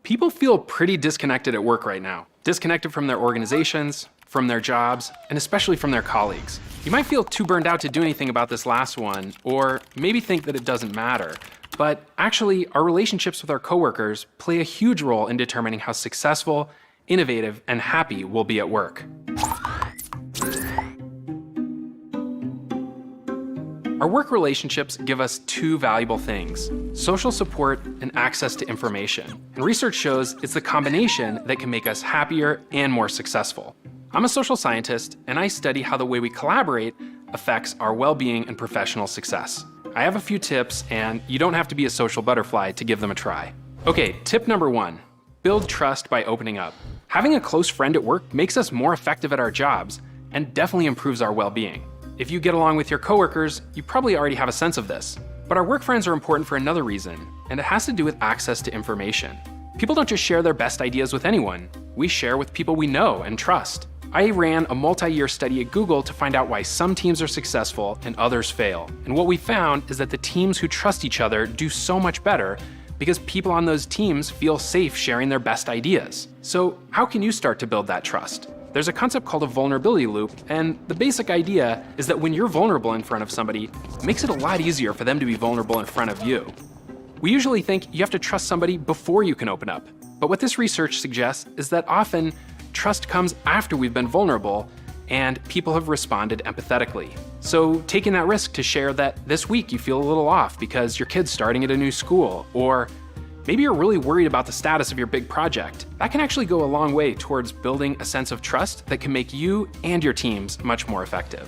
People feel pretty disconnected at work right now. Disconnected from their organizations, from their jobs, and especially from their colleagues. You might feel too burned out to do anything about this last one, or maybe think that it doesn't matter. But actually, our relationships with our coworkers play a huge role in determining how successful, innovative, and happy we'll be at work. Our work relationships give us two valuable things: social support and access to information. And research shows it's the combination that can make us happier and more successful. I'm a social scientist, and I study how the way we collaborate affects our well-being and professional success. I have a few tips, and you don't have to be a social butterfly to give them a try. Okay, tip number 1, build trust by opening up. Having a close friend at work makes us more effective at our jobs and definitely improves our well-being. If you get along with your coworkers, you probably already have a sense of this. But our work friends are important for another reason, and it has to do with access to information. People don't just share their best ideas with anyone. We share with people we know and trust. I ran a multi-year study at Google to find out why some teams are successful and others fail. And what we found is that the teams who trust each other do so much better because people on those teams feel safe sharing their best ideas. So how can you start to build that trust? There's a concept called a vulnerability loop, and the basic idea is that when you're vulnerable in front of somebody, it makes it a lot easier for them to be vulnerable in front of you. We usually think you have to trust somebody before you can open up, but what this research suggests is that often trust comes after we've been vulnerable and people have responded empathetically. So taking that risk to share that this week you feel a little off because your kid's starting at a new school, or maybe you're really worried about the status of your big project, that can actually go a long way towards building a sense of trust that can make you and your teams much more effective.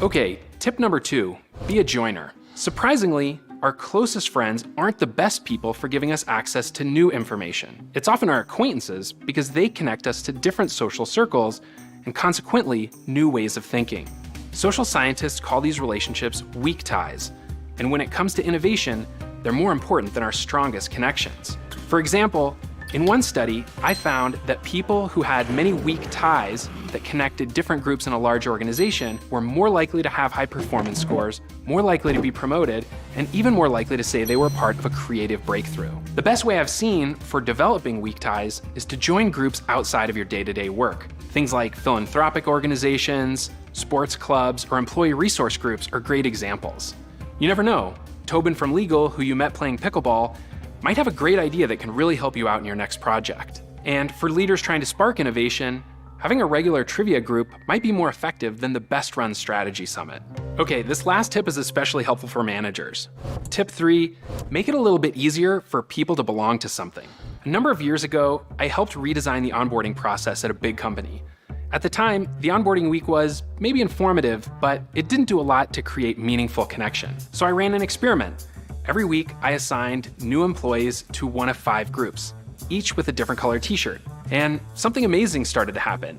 Okay, tip number 2, be a joiner. Surprisingly, our closest friends aren't the best people for giving us access to new information. It's often our acquaintances because they connect us to different social circles and consequently new ways of thinking. Social scientists call these relationships weak ties, and when it comes to innovation, they're more important than our strongest connections. For example, in one study, I found that people who had many weak ties that connected different groups in a large organization were more likely to have high performance scores, more likely to be promoted, and even more likely to say they were part of a creative breakthrough. The best way I've seen for developing weak ties is to join groups outside of your day-to-day work. Things like philanthropic organizations, sports clubs, or employee resource groups are great examples. You never know. Tobin from legal, who you met playing pickleball, might have a great idea that can really help you out in your next project. And for leaders trying to spark innovation, having a regular trivia group might be more effective than the best run strategy summit. Okay, this last tip is especially helpful for managers. Tip 3, make it a little bit easier for people to belong to something. A number of years ago, I helped redesign the onboarding process at a big company. At the time, the onboarding week was maybe informative, but it didn't do a lot to create meaningful connection. So I ran an experiment. Every week, I assigned new employees to one of 5 groups, each with a different color t-shirt. And something amazing started to happen.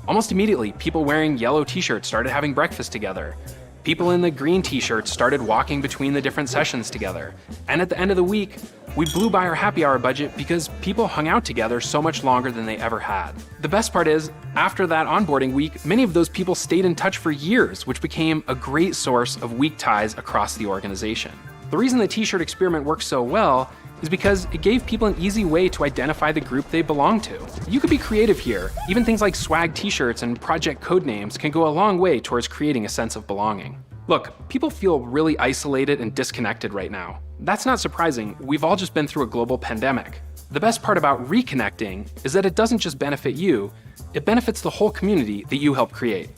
Almost immediately, people wearing yellow t-shirts started having breakfast together. People in the green t-shirts started walking between the different sessions together. And at the end of the week, we blew by our happy hour budget because people hung out together so much longer than they ever had. The best part is, after that onboarding week, many of those people stayed in touch for years, which became a great source of weak ties across the organization. The reason the t-shirt experiment worked so well is because it gave people an easy way to identify the group they belong to. You could be creative here. Even things like swag t-shirts and project code names can go a long way towards creating a sense of belonging. Look, people feel really isolated and disconnected right now. That's not surprising. We've all just been through a global pandemic. The best part about reconnecting is that it doesn't just benefit you, it benefits the whole community that you help create.